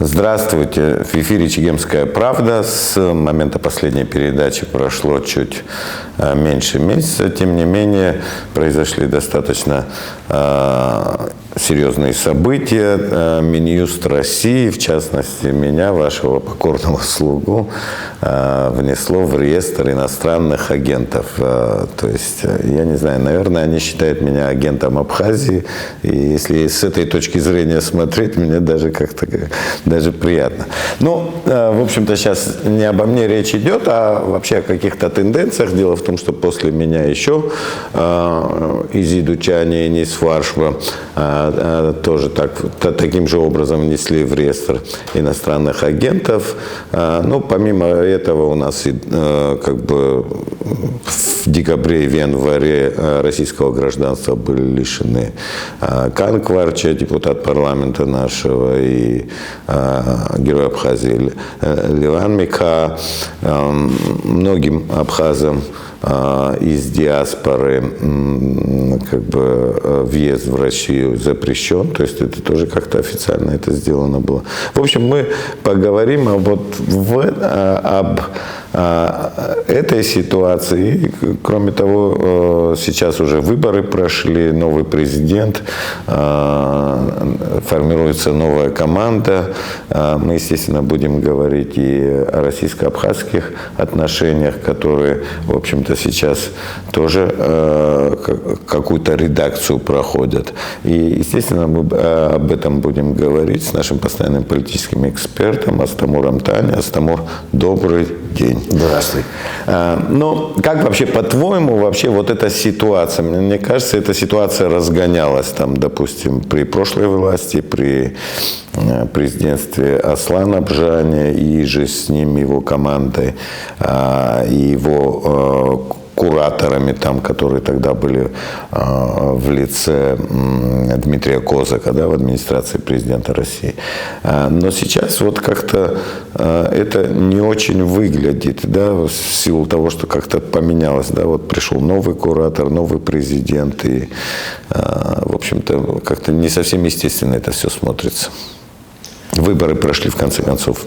Здравствуйте. В эфире «Чегемская правда». С момента последней передачи прошло чуть меньше месяца. Тем не менее, произошли достаточно серьезные события. Минюст России, в частности, меня, вашего покорного слугу, внесло в реестр иностранных агентов. То есть, я не знаю, наверное, они считают меня агентом Абхазии. И если с этой точки зрения смотреть, мне даже как-то даже приятно. Ну, в общем-то, сейчас не обо мне речь идет, а вообще о каких-то тенденциях. Дело в том, что после меня еще Изидучане и Нисфаршва тоже таким же образом внесли в реестр иностранных агентов. Ну, помимо этого у нас как бы в декабре и в январе российского гражданства были лишены Кан Кварча, депутат парламента нашего, и герой Абхазии Леван Микха. Многим абхазам из диаспоры как бы въезд в Россию запрещен, то есть это тоже как-то официально это сделано было. В общем, мы поговорим об этой ситуации. Кроме того, сейчас уже выборы прошли, новый президент, формируется новая команда. Мы, естественно, будем говорить и о российско-абхазских отношениях, которые, в общем-то, сейчас тоже какую-то редакцию проходят. И, естественно, мы об этом будем говорить с нашим постоянным политическим экспертом Астамуром Таня. Астамур, добрый день. Здравствуй. Ну, как вообще, по-твоему, вообще вот эта ситуация? Мне кажется, эта ситуация разгонялась там, допустим, при прошлой власти, при президентстве Аслана Бжаня и же с ним его командой, и его кураторами, там, которые тогда были в лице Дмитрия Козака, да, в администрации президента России. Но сейчас вот как-то это не очень выглядит, да, в силу того, что как-то поменялось, да, вот пришел новый куратор, новый президент, и, в общем-то, как-то не совсем естественно это все смотрится. Выборы прошли в конце концов.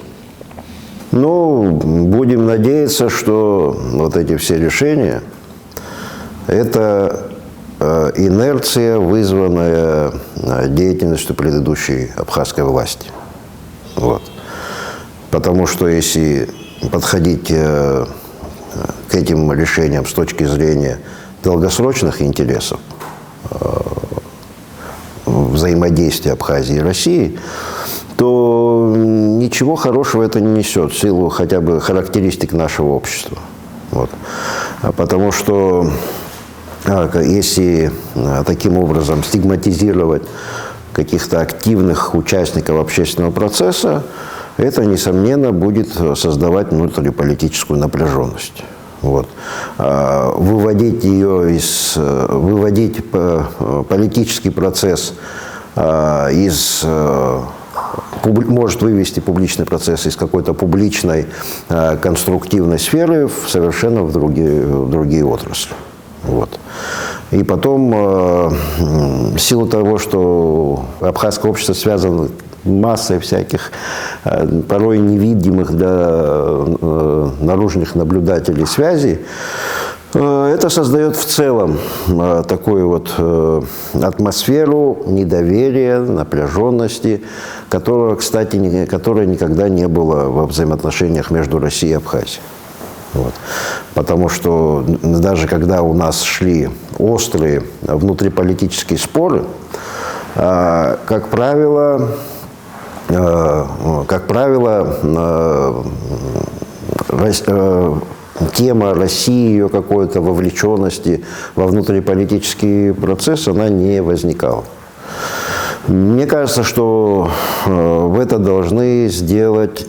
Ну, будем надеяться, что вот эти все решения – это инерция, вызванная деятельностью предыдущей абхазской власти. Вот. Потому что если подходить к этим решениям с точки зрения долгосрочных интересов, взаимодействия Абхазии и России, то ничего хорошего это не несет в силу хотя бы характеристик нашего общества. Вот. Потому что если таким образом стигматизировать каких-то активных участников общественного процесса, это, несомненно, будет создавать внутриполитическую напряженность. Вот. Выводить политический процесс может вывести публичный процесс из какой-то публичной конструктивной сферы совершенно в другие отрасли. Вот. И потом, в силу того, что абхазское общество связано массой всяких, порой невидимых для наружных наблюдателей связей, это создает в целом такую вот атмосферу недоверия, напряженности, которая никогда не было во взаимоотношениях между Россией и Абхазией. Вот. Потому что даже когда у нас шли острые внутриполитические споры, как правило, тема России, ее какой-то вовлеченности во внутриполитический процесс, она не возникала. Мне кажется, что в это должны сделать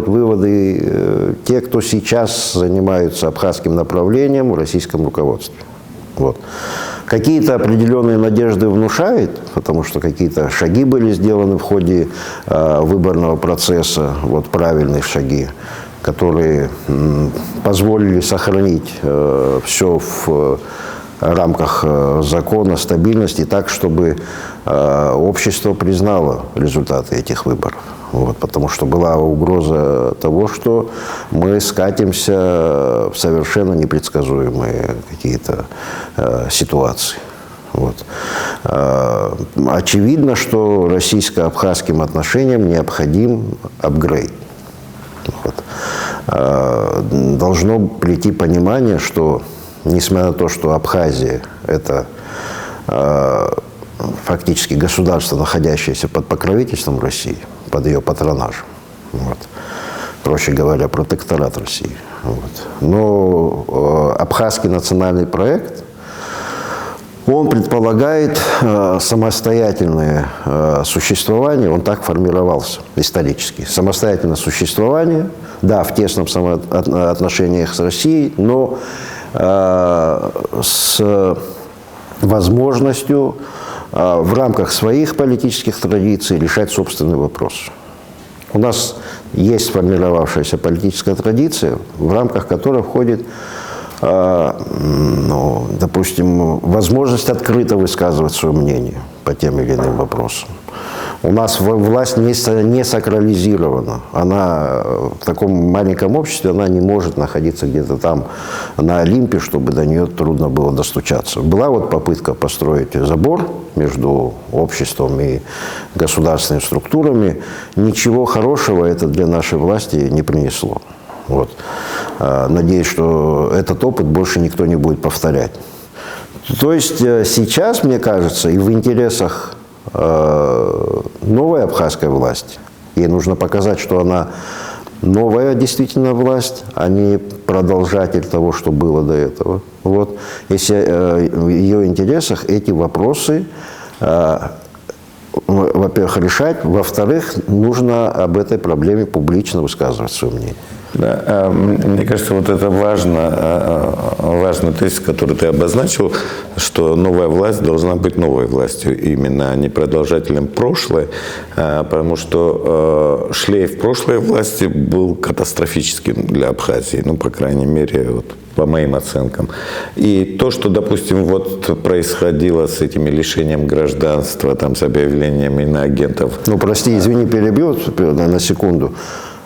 выводы те, кто сейчас занимаются абхазским направлением в российском руководстве. Вот. Какие-то определенные надежды внушает, потому что какие-то шаги были сделаны в ходе выборного процесса, вот правильные шаги, которые позволили сохранить все в рамках закона, стабильности, так, чтобы общество признало результаты этих выборов. Вот, потому что была угроза того, что мы скатимся в совершенно непредсказуемые какие-то ситуации. Вот. Очевидно, что российско-абхазским отношениям необходим апгрейд. Вот. Должно прийти понимание, что, несмотря на то, что Абхазия – это фактически государство, находящееся под покровительством России, под ее патронажем, вот. Проще говоря, протекторат России. Вот. Но абхазский национальный проект, он предполагает самостоятельное существование, он так формировался исторически. Самостоятельное существование, да, в тесном отношениях с Россией, но с возможностью в рамках своих политических традиций решать собственный вопрос. У нас есть сформировавшаяся политическая традиция, в рамках которой входит, допустим, возможность открыто высказывать свое мнение по тем или иным вопросам. У нас власть не сакрализирована. Она в таком маленьком обществе, она не может находиться где-то там на Олимпе, чтобы до нее трудно было достучаться. Была вот попытка построить забор между обществом и государственными структурами. Ничего хорошего это для нашей власти не принесло. Вот. Надеюсь, что этот опыт больше никто не будет повторять. То есть сейчас, мне кажется, и в интересах новой абхазской власти, ей нужно показать, что она новая действительно власть, а не продолжатель того, что было до этого. Вот. Если в ее интересах эти вопросы, во-первых, решать, во-вторых, нужно об этой проблеме публично высказывать свое мнение. Да, мне кажется, вот это важный тезис, который ты обозначил, что новая власть должна быть новой властью, именно, а не продолжателем прошлой, потому что шлейф прошлой власти был катастрофическим для Абхазии, ну, по крайней мере, вот, по моим оценкам. И то, что, допустим, вот происходило с этими лишением гражданства, там, с объявлением иноагентов. Ну, прости, извини, перебью на секунду.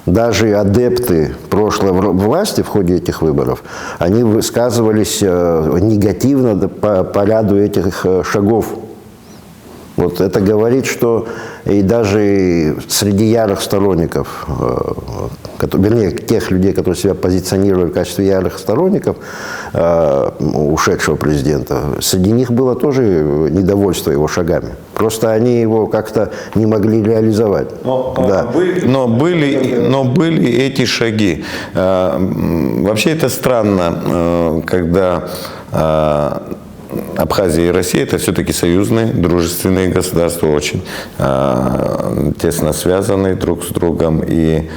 Даже адепты прошлой власти в ходе этих выборов, они высказывались негативно по ряду этих шагов. Вот это говорит, что и даже среди ярых сторонников, вернее, тех людей, которые себя позиционировали в качестве ярых сторонников ушедшего президента, среди них было тоже недовольство его шагами. Просто они его как-то не могли реализовать. Но были эти шаги. Вообще это странно, когда Абхазия и Россия – это все-таки союзные, дружественные государства, очень тесно связанные друг с другом. И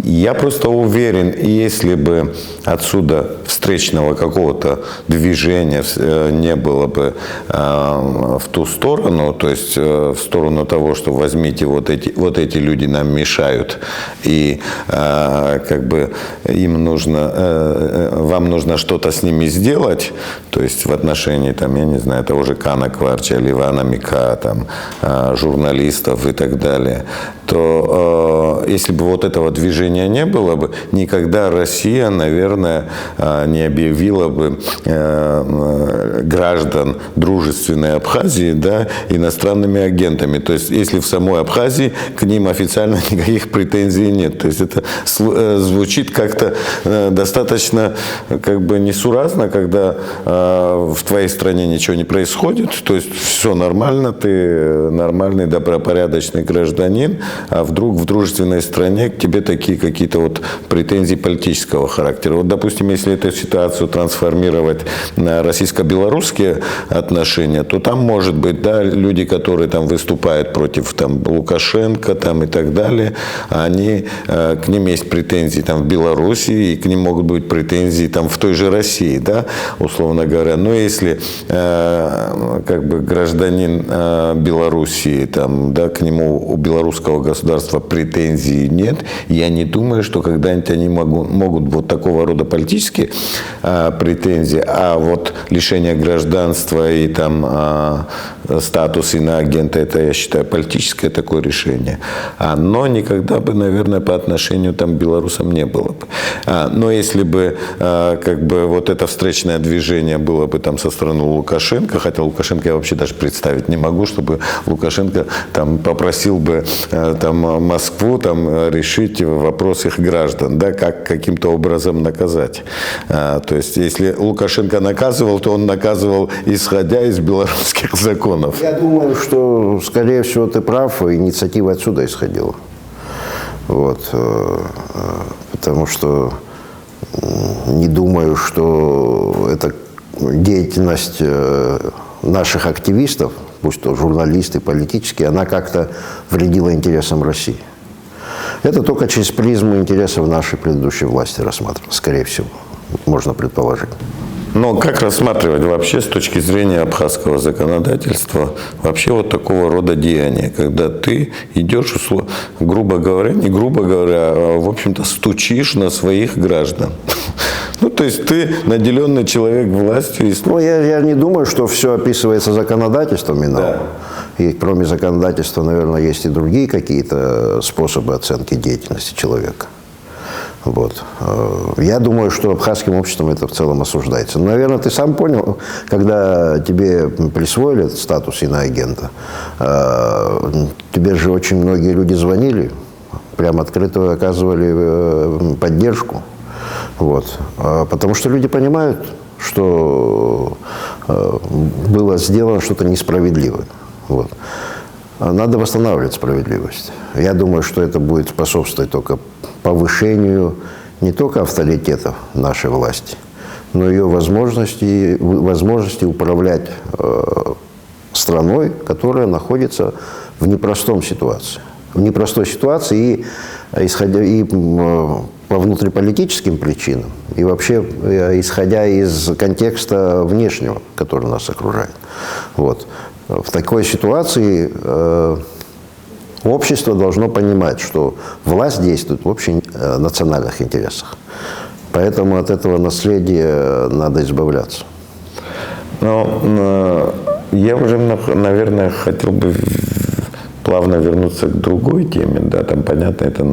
я просто уверен, если бы отсюда встречного какого-то движения не было бы в ту сторону, то есть в сторону того, что возьмите вот эти люди нам мешают, и как бы вам нужно что-то с ними сделать, то есть в отношении, там, я не знаю, того же Кана Кварча, Ливана Мика, там, журналистов и так далее, то если бы вот этого движения не было бы, никогда Россия, наверное, не объявила бы граждан дружественной Абхазии, да, иностранными агентами. То есть, если в самой Абхазии к ним официально никаких претензий нет. То есть, это звучит как-то достаточно как бы несуразно, когда в твоей стране ничего не происходит, то есть все нормально, ты нормальный, добропорядочный гражданин, а вдруг в дружественной стране к тебе такие какие-то вот претензии политического характера. Вот, допустим, если эту ситуацию трансформировать на российско-белорусские отношения, то там может быть, да, люди, которые там выступают против там Лукашенко там и так далее, они, к ним есть претензии там в Беларуси, и к ним могут быть претензии там в той же России, да, условно говоря. Но если как бы гражданин Белоруссии, там, да, к нему у белорусского государства претензий нет, я не думаю, что когда-нибудь они могут вот такого рода политические претензии, а вот лишение гражданства и там статус иноагента, это, я считаю, политическое такое решение. Но никогда бы, наверное, по отношению там, к белорусам не было бы. Но если бы как бы вот это встречное движение было бы там со стороны Лукашенко, хотя Лукашенко я вообще даже представить не могу, чтобы Лукашенко там попросил бы там Москву там решить вопрос их граждан, да, как каким-то образом наказать. То есть, если Лукашенко наказывал, то он наказывал, исходя из белорусских законов. Я думаю, что, скорее всего, ты прав, инициатива отсюда исходила. Вот. Потому что не думаю, что эта деятельность наших активистов, пусть то журналисты, политические, она как-то вредила интересам России. Это только через призму интересов нашей предыдущей власти рассматривалось, скорее всего, можно предположить. Но как рассматривать вообще с точки зрения абхазского законодательства вообще вот такого рода деяния, когда ты идешь, грубо говоря, не грубо говоря, а в общем-то стучишь на своих граждан? Ну, то есть ты наделенный человек властью. Ну, я не думаю, что все описывается законодательством именно. Да. И кроме законодательства, наверное, есть и другие какие-то способы оценки деятельности человека. Вот. Я думаю, что абхазским обществом это в целом осуждается. Но, наверное, ты сам понял, когда тебе присвоили этот статус иноагента, тебе же очень многие люди звонили, прям открыто оказывали поддержку. Вот. Потому что люди понимают, что было сделано что-то несправедливое. Вот. Надо восстанавливать справедливость. Я думаю, что это будет способствовать только повышению не только авторитета нашей власти, но и ее возможности управлять страной, которая находится в непростой ситуации. В непростой ситуации и по внутриполитическим причинам, и вообще исходя из контекста внешнего, который нас окружает. Вот. В такой ситуации общество должно понимать, что власть действует в общенациональных интересах. Поэтому от этого наследия надо избавляться. Но я уже, наверное, хотел бы плавно вернуться к другой теме. Да, там, понятно, это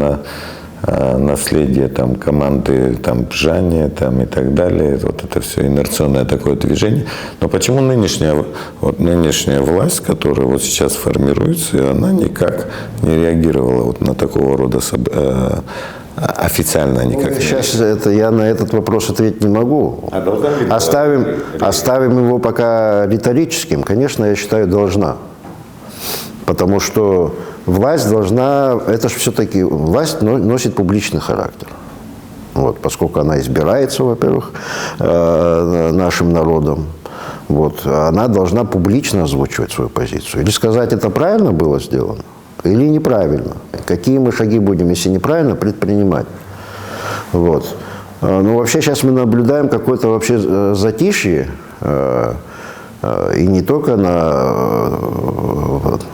наследие там, команды там, Бжания там, и так далее. Вот это все инерционное такое движение. Но почему нынешняя власть, которая вот сейчас формируется, она никак не реагировала вот на такого рода официально никак не Сейчас я на этот вопрос ответить не могу. Оставим его пока риторическим. Конечно, я считаю, должна. Потому что власть должна, это же все-таки, власть носит публичный характер. Вот, поскольку она избирается, во-первых, нашим народом, вот, она должна публично озвучивать свою позицию. Или сказать, это правильно было сделано, или неправильно. Какие мы шаги будем, если неправильно, предпринимать. Вот. Ну, вообще, сейчас мы наблюдаем какое-то вообще затишье, и не только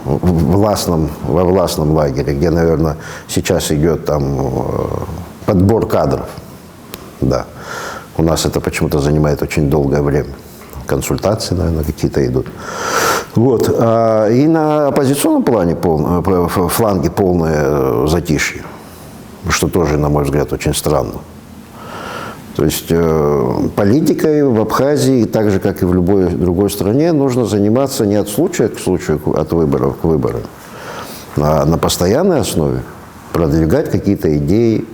во властном лагере, где, наверное, сейчас идет там подбор кадров. Да. У нас это почему-то занимает очень долгое время. Консультации, наверное, какие-то идут. Вот. И на оппозиционном фланге полное затишье, что тоже, на мой взгляд, очень странно. То есть политикой в Абхазии, так же, как и в любой другой стране, нужно заниматься не от случая к случаю, от выборов к выборам, а на постоянной основе продвигать какие-то идеи,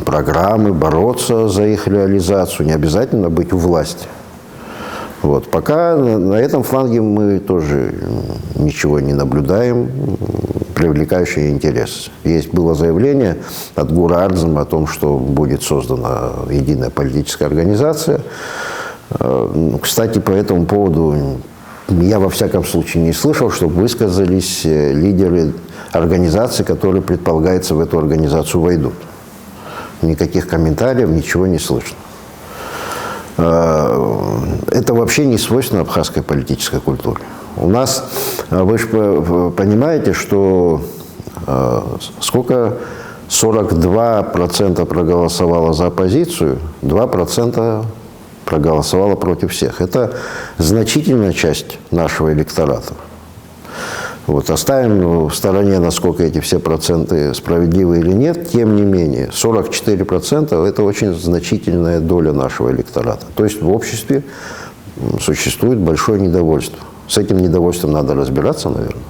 программы, бороться за их реализацию, не обязательно быть у власти. Вот. Пока на этом фланге мы тоже ничего не наблюдаем, привлекающий интерес. Было заявление от Гура Ардзема о том, что будет создана единая политическая организация. Кстати, по этому поводу я во всяком случае не слышал, чтобы высказались лидеры организаций, которые, предполагается, в эту организацию войдут. Никаких комментариев, ничего не слышно. это вообще не свойственно абхазской политической культуре. У нас, вы же понимаете, что сколько 42% проголосовало за оппозицию, 2% проголосовало против всех. Это значительная часть нашего электората. Вот, оставим в стороне, насколько эти все проценты справедливы или нет, тем не менее, 44% – это очень значительная доля нашего электората. То есть в обществе существует большое недовольство. С этим недовольством надо разбираться, наверное.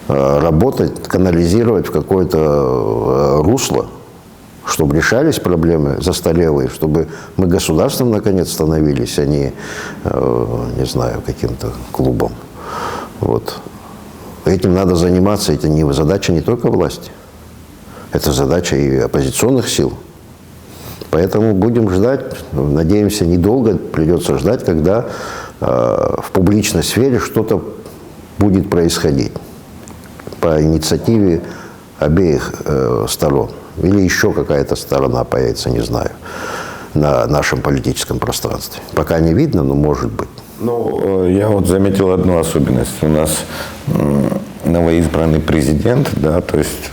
Работать, канализировать в какое-то русло, чтобы решались проблемы застарелые, чтобы мы государством наконец становились, а не, не знаю, каким-то клубом. Вот. Этим надо заниматься. Это не задача не только власти. Это задача и оппозиционных сил. Поэтому будем ждать, надеемся, недолго придется ждать, когда в публичной сфере что-то будет происходить по инициативе обеих сторон. Или еще какая-то сторона появится, не знаю, на нашем политическом пространстве. Пока не видно, но может быть. Ну, я вот заметил одну особенность. У нас новоизбранный президент, да, то есть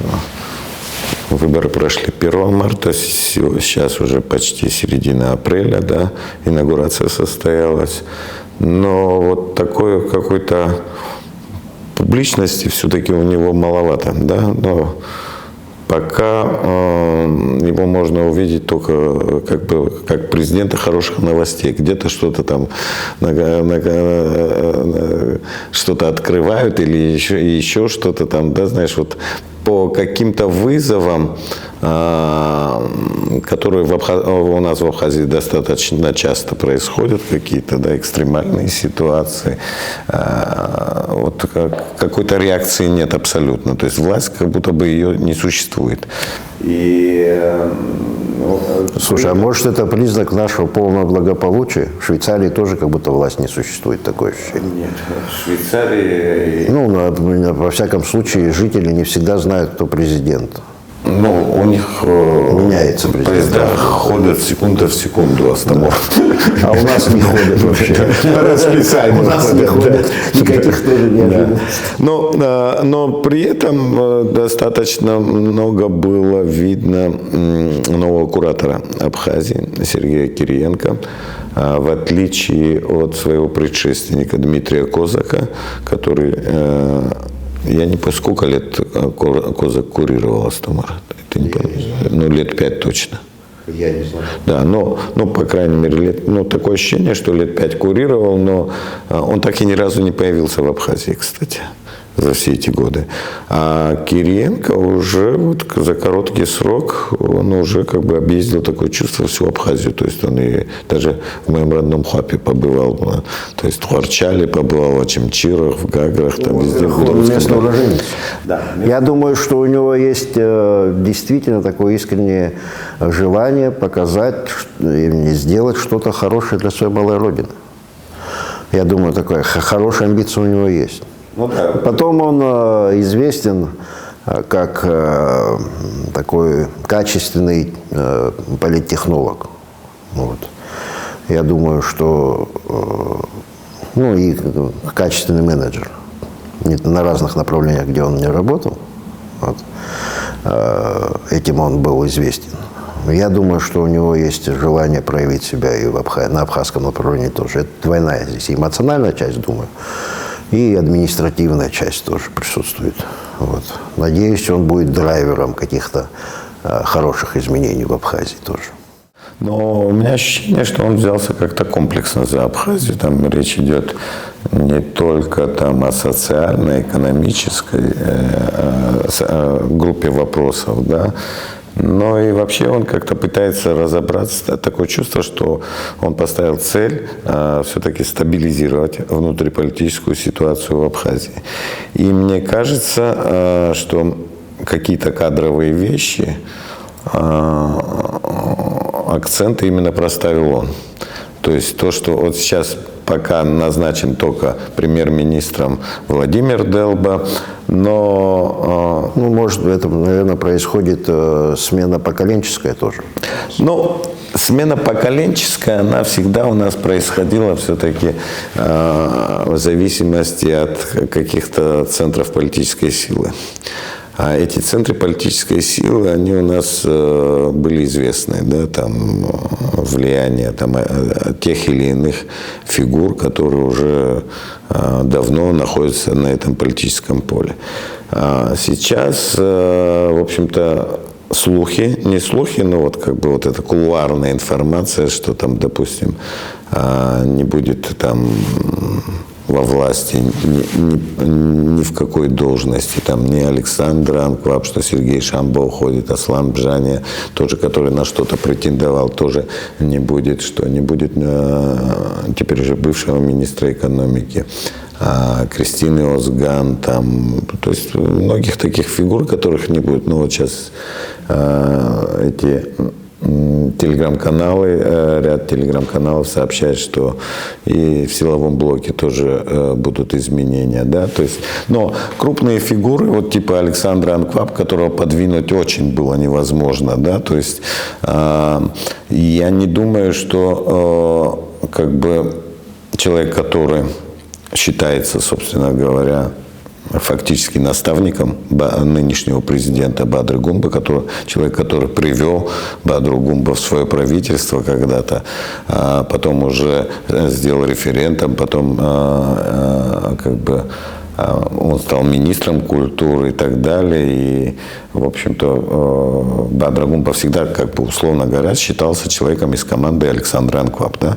выборы прошли 1 марта, сейчас уже почти середина апреля, да, инаугурация состоялась. Но вот такой какой-то публичности все-таки у него маловато, да, но пока его можно увидеть только как президента хороших новостей. Где-то что-то там что-то открывают или еще что-то там, да, знаешь, вот по каким-то вызовам, которые у нас в Абхазии достаточно часто происходят, какие-то, да, экстремальные ситуации, вот какой-то реакции нет абсолютно. То есть власть, как будто бы ее не существует. Слушай, а может это признак нашего полного благополучия? В Швейцарии тоже как будто власть не существует, такое ощущение. Нет, в Швейцарии... Ну, во всяком случае, жители не всегда знают, кто президент. Ну, у них меняется президент. Поезда ходят секунда в секунду, Астамор. А у нас не ходят вообще. Расписание. У нас не ходят. Никаких тоже неожиданностей. Но при этом достаточно много было видно нового куратора Абхазии Сергея Кириенко, в отличие от своего предшественника Дмитрия Козака, который... Я не помню, сколько лет Козак курировал Астамар. Ты не помнишь? Ну, лет 5 точно. Я не знаю. Да, но по крайней мере, такое ощущение, что лет 5 курировал, но он так и ни разу не появился в Абхазии, кстати, за все эти годы. А Кириенко уже вот за короткий срок, он уже как бы объездил такое чувство всю Абхазию. То есть он и даже в моем родном Хапе побывал, то есть в Хуарчале побывал, в Ачимчирах, в Гаграх, там везде. Он местный уроженец. Да. Я думаю, что у него есть действительно такое искреннее желание показать и сделать что-то хорошее для своей малой родины. Я думаю, такая хорошая амбиция у него есть. Ну, да. Потом он известен как такой качественный политтехнолог. Вот. Я думаю, что ну и качественный менеджер на разных направлениях, где он не работал. Вот. Этим он был известен. Я думаю, что у него есть желание проявить себя и на абхазском направлении тоже. Это двойная здесь. И эмоциональная часть, думаю, и административная часть тоже присутствует. Вот. Надеюсь, он будет драйвером каких-то хороших изменений в Абхазии тоже. Но у меня ощущение, что он взялся как-то комплексно за Абхазию. Там речь идет не только там о социальной, экономической группе вопросов, да, но и вообще он как-то пытается разобраться. Такое чувство, что он поставил цель все-таки стабилизировать внутриполитическую ситуацию в Абхазии. И мне кажется, что какие-то кадровые вещи, акценты именно проставил он. То есть то, что вот сейчас пока назначен только премьер-министром Владимир Делба, но... Ну, может, это, наверное, происходит смена поколенческая тоже. Ну, смена поколенческая, она всегда у нас происходила все-таки в зависимости от каких-то центров политической силы. А эти центры политической силы, они у нас были известны, да, там влияние там, тех или иных фигур, которые уже давно находятся на этом политическом поле. А сейчас, в общем-то, слухи, не слухи, но вот как бы вот эта кулуарная информация, что там, допустим, не будет там во власти ни в какой должности, там ни Александр Анкваб, что Сергей Шамбо уходит, Аслан Бжания, тоже, который на что-то претендовал, тоже не будет, что не будет теперь уже бывшего министра экономики. Кристины Озган, там, то есть многих таких фигур, которых не будет. Ну вот сейчас эти телеграм-каналы, ряд телеграм-каналов сообщают, что и в силовом блоке тоже будут изменения, да, то есть, но крупные фигуры, вот типа Александра Анкваб, которого подвинуть очень было невозможно, да, то есть я не думаю, что как бы человек, который считается, собственно говоря, фактически наставником нынешнего президента Бадры Гумба, человек, который привел Бадру Гумба в свое правительство когда-то, потом уже сделал референтом, потом как бы он стал министром культуры и так далее. И, в общем-то, Бадра Гумба всегда, как бы, условно говоря, считался человеком из команды Александра Анкваб. Да?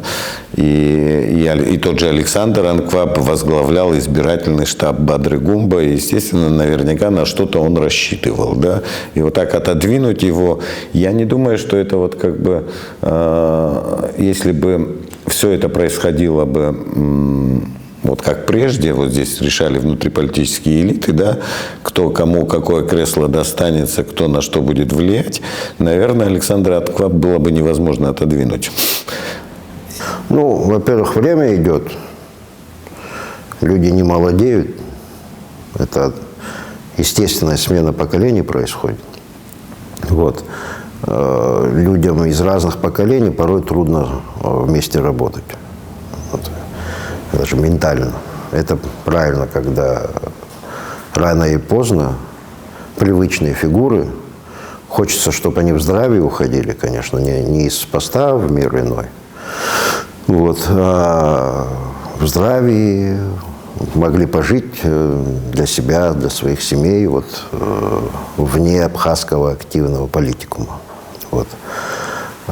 И тот же Александр Анкваб возглавлял избирательный штаб Бадры Гумба. И, естественно, наверняка на что-то он рассчитывал. Да? И вот так отодвинуть его, я не думаю, что это вот как бы, если бы все это происходило бы... Вот как прежде, вот здесь решали внутриполитические элиты, да, кто кому какое кресло достанется, кто на что будет влиять, наверное, Александра Анкваб было бы невозможно отодвинуть. Ну, во-первых, время идет, люди не молодеют, это естественная смена поколений происходит. Вот. Людям из разных поколений порой трудно вместе работать. Вот. Даже ментально. Это правильно, когда рано и поздно привычные фигуры, хочется, чтобы они в здравии уходили, конечно, не из поста в мир иной, вот, а в здравии могли пожить для себя, для своих семей, вот, вне абхазского активного политикума. Вот.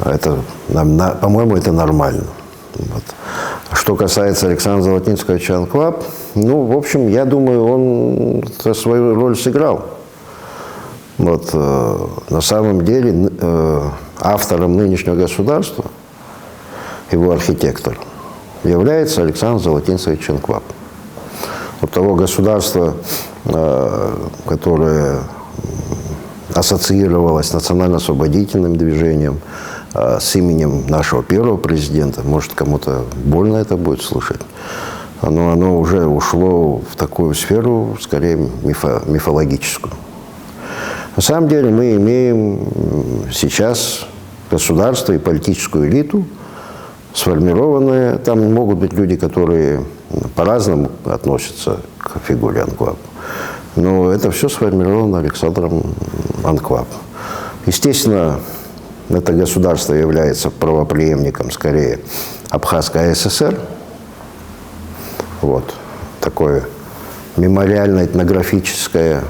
Это, по-моему, это нормально. Вот. Что касается Александра Золотинского Анкваб, ну, в общем, я думаю, он свою роль сыграл. Вот, на самом деле, автором нынешнего государства, его архитектор, является Александр Золотинцевич Анкваб. Вот того государства, которое ассоциировалось с национально-освободительным движением, с именем нашего первого президента, может, кому-то больно это будет слышать, но оно уже ушло в такую сферу, скорее, мифологическую. На самом деле мы имеем сейчас государство и политическую элиту, сформированные, там могут быть люди, которые по-разному относятся к фигуре Анкваб, но это все сформировано Александром Анкваб. Естественно, это государство является правопреемником, скорее, Абхазской АССР. Вот. Такое мемориально-этнографическое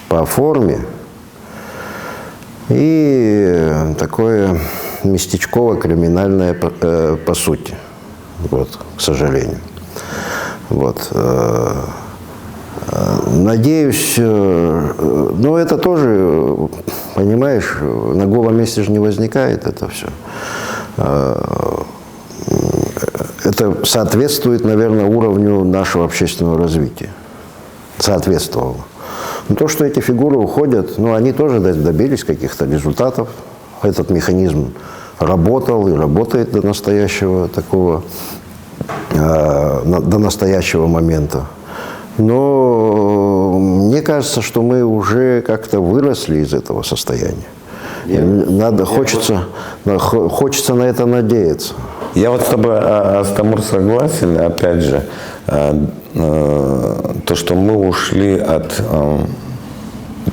по форме и такое местечково-криминальное по сути. Вот, к сожалению. Вот. Надеюсь, ну это тоже, понимаешь, на голом месте же не возникает это все. Это соответствует, наверное, уровню нашего общественного развития. Соответствовало. Но то, что эти фигуры уходят, ну они тоже добились каких-то результатов. Этот механизм работал и работает до настоящего до настоящего момента. Но мне кажется, что мы уже как-то выросли из этого состояния. Хочется на это надеяться. Я вот с тобой, Астамур, согласен, опять же, то, что мы ушли от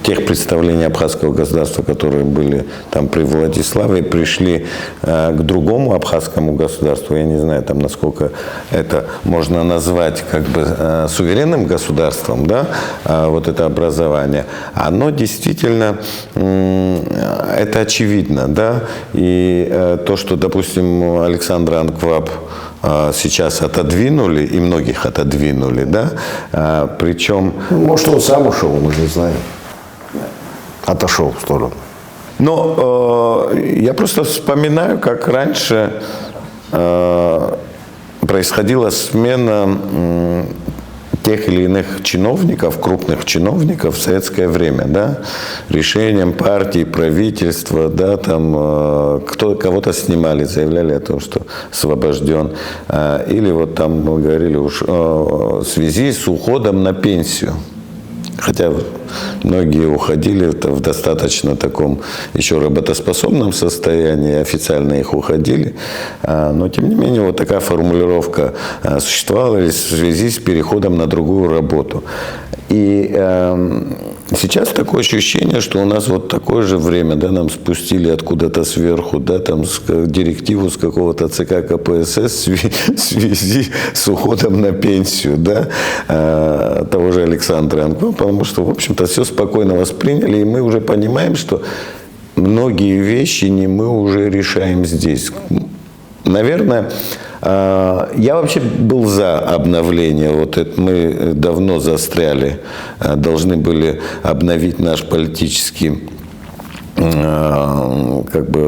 тех представлений абхазского государства, которые были там при Владиславе, пришли к другому абхазскому государству. Я не знаю, там, насколько это можно назвать как бы суверенным государством, да, вот это образование. Оно действительно, это очевидно, да, и то, что, допустим, Александр Анкваб сейчас отодвинули, и многих отодвинули, да, причем... Может, он сам ушел, мы не знаем. Отошел в сторону. Но я просто вспоминаю, как раньше происходила смена тех или иных чиновников, крупных чиновников в советское время, да, решением партии, правительства, да, там кого-то снимали, заявляли о том, что освобожден, или вот там мы говорили уж в связи с уходом на пенсию. Хотя многие уходили в достаточно таком еще работоспособном состоянии, официально их уходили, но тем не менее вот такая формулировка существовала в связи с переходом на другую работу. И сейчас такое ощущение, что у нас вот такое же время, да, нам спустили откуда-то сверху, да, там директиву с какого-то ЦК КПСС в связи с уходом на пенсию, да, того же Александра Анкваба, потому что, в общем-то, все спокойно восприняли, и мы уже понимаем, что многие вещи не мы уже решаем здесь. Наверное, я вообще был за обновление. Вот это мы давно застряли, должны были обновить наш политический, как бы,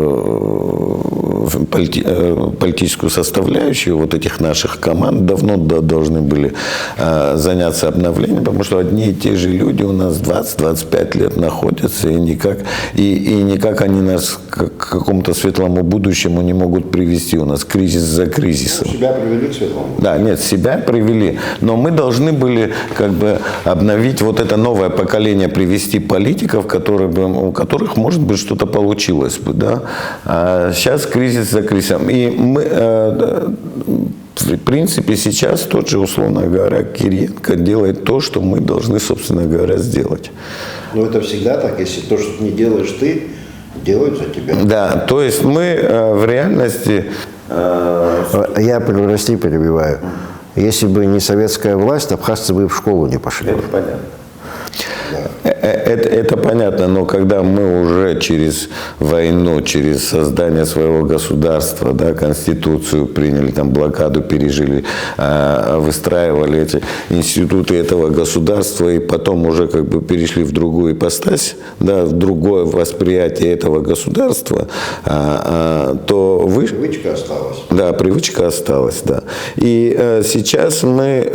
политическую составляющую вот этих наших команд. Давно должны были заняться обновлением, потому что одни и те же люди у нас 20-25 лет находятся, и никак они нас к какому-то светлому будущему не могут привести. У нас кризис за кризисом. Себя привели к светлому? Да, нет, себя привели. Но мы должны были как бы обновить вот это новое поколение, привести политиков, у которых, может быть, что-то получилось бы. Да? А сейчас кризис за кризисом. И мы, в принципе, сейчас тот же, условно говоря, Кириенко делает то, что мы должны, собственно говоря, сделать. Но это всегда так. Если то, что не делаешь ты, делают за тебя. Да, то есть мы в реальности... Я, прости, перебиваю. Если бы не советская власть, абхазцы бы в школу не пошли. Это понятно. Это понятно, но когда мы уже через войну, через создание своего государства, да, конституцию приняли, там, блокаду пережили, выстраивали эти институты этого государства и потом уже как бы перешли в другую ипостась, да, в другое восприятие этого государства, то привычка осталась. Да, привычка осталась, да. И сейчас мы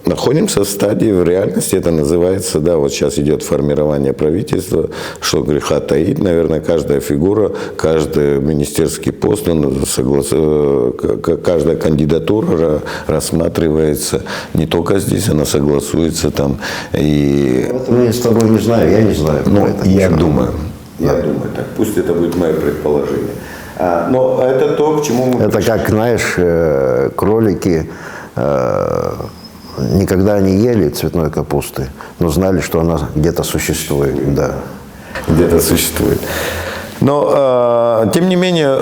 находимся в стадии, в реальности это называется, да, вот сейчас идет формирование правительства, что греха таить, наверное, каждая фигура, каждый министерский пост, каждая кандидатура рассматривается не только здесь, она согласуется там. И... Это я с тобой не знаю, я не знаю. Ну, я думаю, так, пусть это будет мое предположение. Но это то, к чему мы... Это как, знаешь, кролики... Никогда не ели цветной капусты, но знали, что она где-то существует. Да. Где-то существует. Но, тем не менее,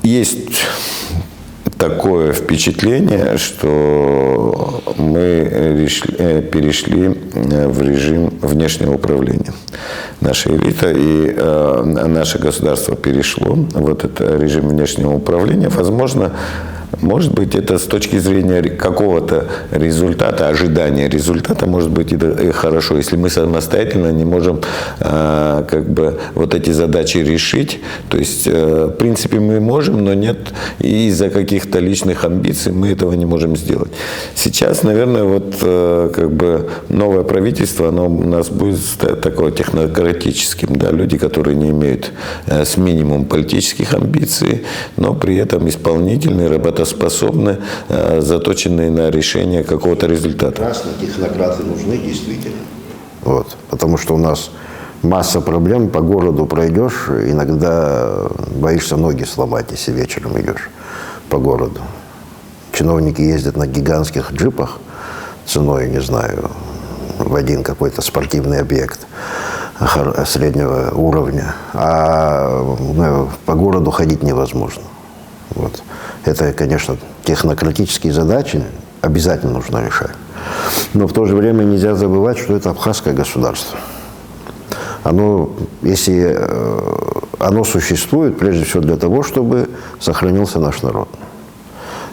есть такое впечатление, что мы перешли в режим внешнего управления. Наша элита и наше государство перешло в этот режим внешнего управления. Возможно, Может быть, это с точки зрения какого-то результата, ожидания результата, может быть, и хорошо, если мы самостоятельно не можем вот эти задачи решить. То есть, в принципе, мы можем, но нет, и из-за каких-то личных амбиций мы этого не можем сделать. Сейчас, наверное, новое правительство, оно у нас будет такое технократическим, да, люди, которые не имеют с минимум политических амбиций, но при этом исполнительные, работоспособные, заточенные на решение какого-то результата. Прекрасно, технократы нужны действительно. Вот. Потому что у нас масса проблем, по городу пройдешь, иногда боишься ноги сломать, если вечером идешь по городу. Чиновники ездят на гигантских джипах ценой, не знаю, в один какой-то спортивный объект среднего уровня, а по городу ходить невозможно. Вот. Это, конечно, технократические задачи обязательно нужно решать. Но в то же время нельзя забывать, что это абхазское государство. Если оно существует, прежде всего для того, чтобы сохранился наш народ.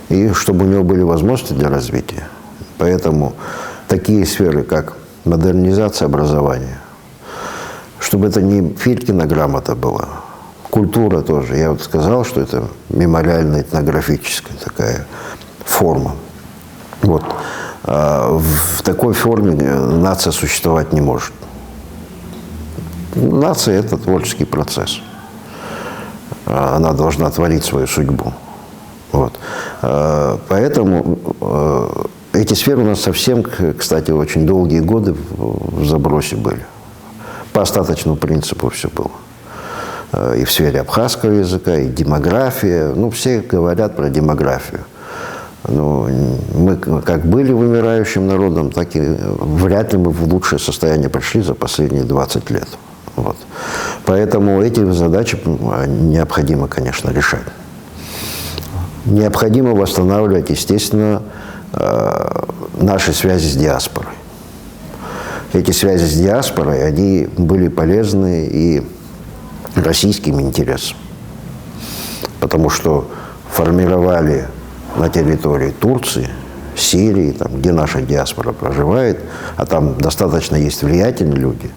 И чтобы у него были возможности для развития. Поэтому такие сферы, как модернизация образования, чтобы это не Филькина грамота была, культура тоже. Я сказал, что это мемориально-этнографическая такая форма. Вот. В такой форме нация существовать не может. Нация – это творческий процесс. Она должна творить свою судьбу. Вот. Поэтому эти сферы у нас совсем, кстати, очень долгие годы в забросе были. По остаточному принципу все было. И в сфере абхазского языка, и демография. Все говорят про демографию. Мы как были вымирающим народом, так и вряд ли мы в лучшее состояние пришли за последние 20 лет. Вот. Поэтому эти задачи необходимо, конечно, решать. Необходимо восстанавливать, естественно, наши связи с диаспорой. Эти связи с диаспорой, они были полезны и российским интересам. Потому что формировали на территории Турции, Сирии, где наша диаспора проживает, а там достаточно есть влиятельные люди,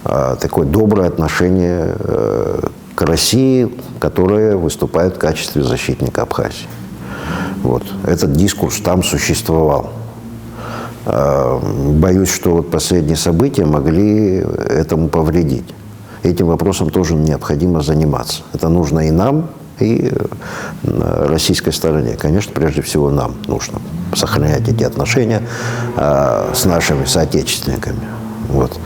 такое доброе отношение к России, которая выступает в качестве защитника Абхазии. Вот. Этот дискурс там существовал. Боюсь, что последние события могли этому повредить. Этим вопросом тоже необходимо заниматься. Это нужно и нам, и российской стороне. Конечно, прежде всего нам нужно сохранять эти отношения с нашими соотечественниками. Вот.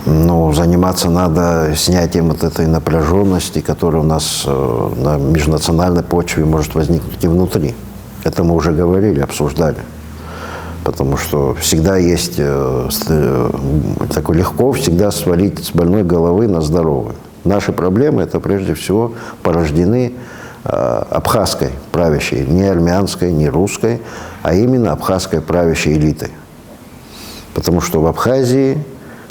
Но заниматься надо снятием этой напряженности, которая у нас на межнациональной почве может возникнуть и внутри. Это мы уже говорили, обсуждали. Потому что всегда есть такое легко всегда свалить с больной головы на здоровую. Наши проблемы это прежде всего порождены абхазской правящей, не армянской, не русской, а именно абхазской правящей элитой. Потому что в Абхазии,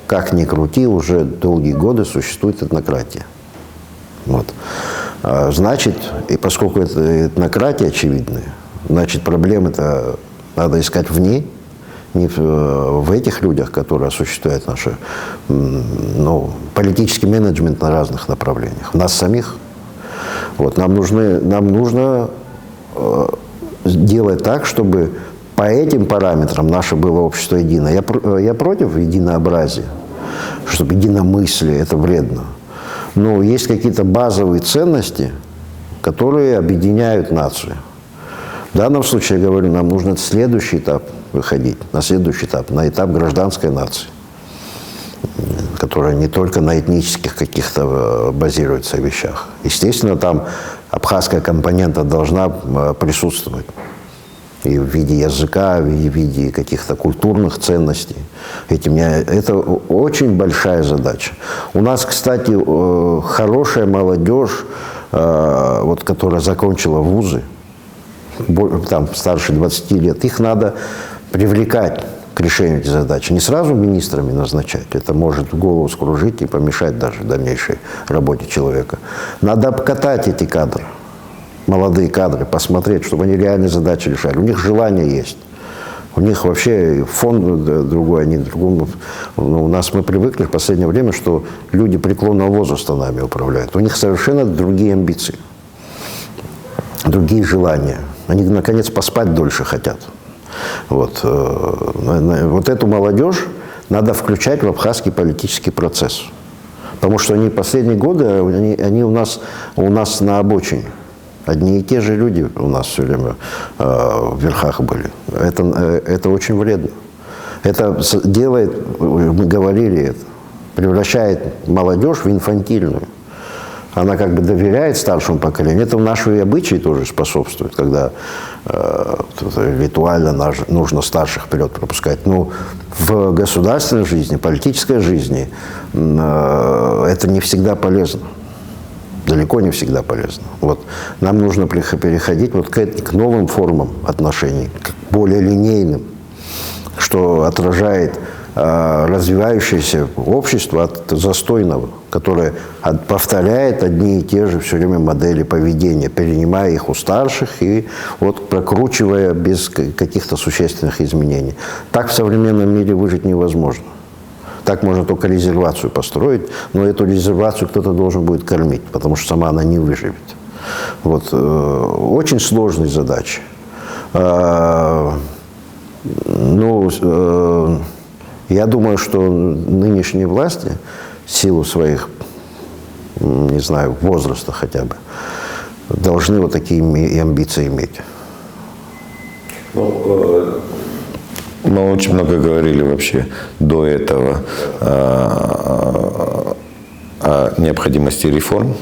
как ни крути, уже долгие годы существует этнократия. Вот. Значит, и поскольку это этнократия очевидная, значит, проблемы-то надо искать в ней, не в этих людях, которые осуществляют наш политический менеджмент на разных направлениях, в нас самих. Вот, нам нужно делать так, чтобы по этим параметрам наше было общество единое. Я против единообразия, чтобы единомыслие, это вредно. Но есть какие-то базовые ценности, которые объединяют нацию. В данном случае, я говорю, нам нужно следующий этап выходить, на следующий этап, на этап гражданской нации, которая не только на этнических каких-то базируется вещах. Естественно, там абхазская компонента должна присутствовать. И в виде языка, в виде каких-то культурных ценностей. Это очень большая задача. У нас, кстати, хорошая молодежь, которая закончила вузы, там старше 20 лет, их надо привлекать к решению этих задач. Не сразу министрами назначать, это может в голову скружить и помешать даже дальнейшей работе человека. Надо обкатать эти кадры. молодые кадры, посмотреть, чтобы они реальные задачи решали. У них желание есть. У них вообще фон другой, они другому. Ну, у нас мы привыкли в последнее время, что люди преклонного возраста нами управляют. У них совершенно другие амбиции, другие желания. Они, наконец, поспать дольше хотят. Вот эту молодежь надо включать в абхазский политический процесс. Потому что они последние годы, они у нас на обочине. Одни и те же люди у нас все время в верхах были. Это очень вредно. Это делает, мы говорили это, превращает молодежь в инфантильную. Она как бы доверяет старшему поколению. Это в наши обычаи тоже способствует, когда ритуально нужно старших вперед пропускать. Но в государственной жизни, политической жизни это не всегда полезно. Далеко не всегда полезно. Вот. Нам нужно переходить вот к новым формам отношений, к более линейным, что отражает развивающееся общество от застойного, которое повторяет одни и те же все время модели поведения, перенимая их у старших и вот прокручивая без каких-то существенных изменений. Так в современном мире выжить невозможно. Так можно только резервацию построить, но эту резервацию кто-то должен будет кормить, потому что сама она не выживет. Вот. Очень сложные задачи. Я думаю, что нынешние власти, в силу своих, не знаю, возраста хотя бы, должны вот такие амбиции иметь. Мы очень много говорили вообще до этого о необходимости реформ,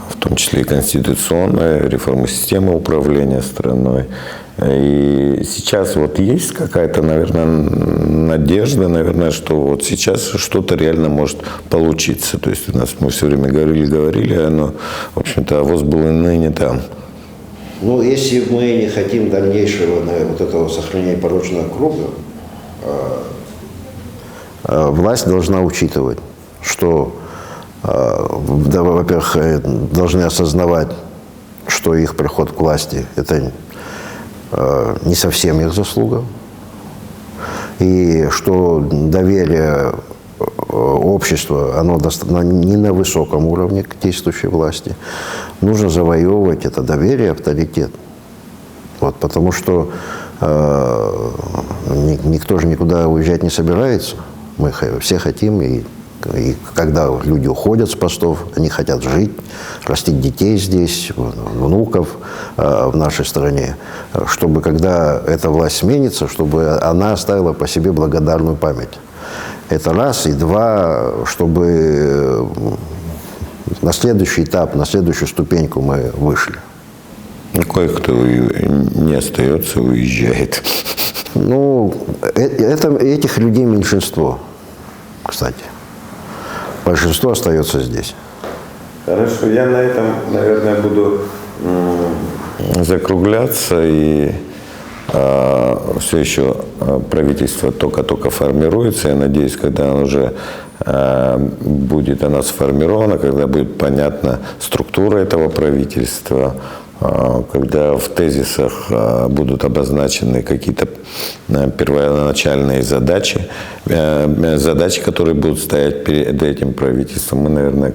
в том числе и конституционной, реформы системы управления страной. И сейчас вот есть какая-то, наверное, надежда, наверное, что вот сейчас что-то реально может получиться. То есть у нас мы все время говорили, оно, в общем-то, авось было и ныне там. Ну, если мы не хотим дальнейшего вот этого сохранения порочного круга, власть должна учитывать, что, во-первых, должны осознавать, что их приход к власти – это не совсем их заслуга, и что доверие общества, оно не на высоком уровне к действующей власти. Нужно завоевывать это доверие, авторитет. Вот, потому что никто же никуда уезжать не собирается. Мы все хотим, и когда люди уходят с постов, они хотят жить, растить детей здесь, внуков в нашей стране, чтобы, когда эта власть сменится, чтобы она оставила по себе благодарную память. Это раз. И два, чтобы на следующий этап, на следующую ступеньку мы вышли. Кое-кто не остается, уезжает. Ну, этих людей меньшинство, кстати. Большинство остается здесь. Хорошо, я на этом, наверное, буду закругляться. И все еще правительство только формируется. Я надеюсь, когда оно уже будет сформировано, когда будет понятна структура этого правительства, когда в тезисах будут обозначены какие-то первоначальные задачи, которые будут стоять перед этим правительством. Мы, наверное,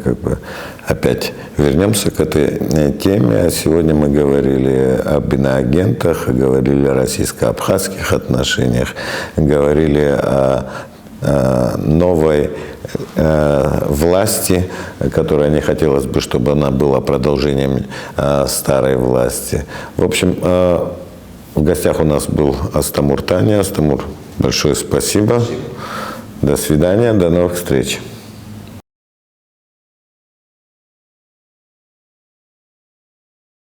опять вернемся к этой теме. А сегодня мы говорили об иноагентах, говорили о российско-абхазских отношениях, говорили о новой власти, которая не хотелось бы, чтобы она была продолжением старой власти. В общем, в гостях у нас был Астамур Таня. Астамур, большое спасибо. До свидания, до новых встреч.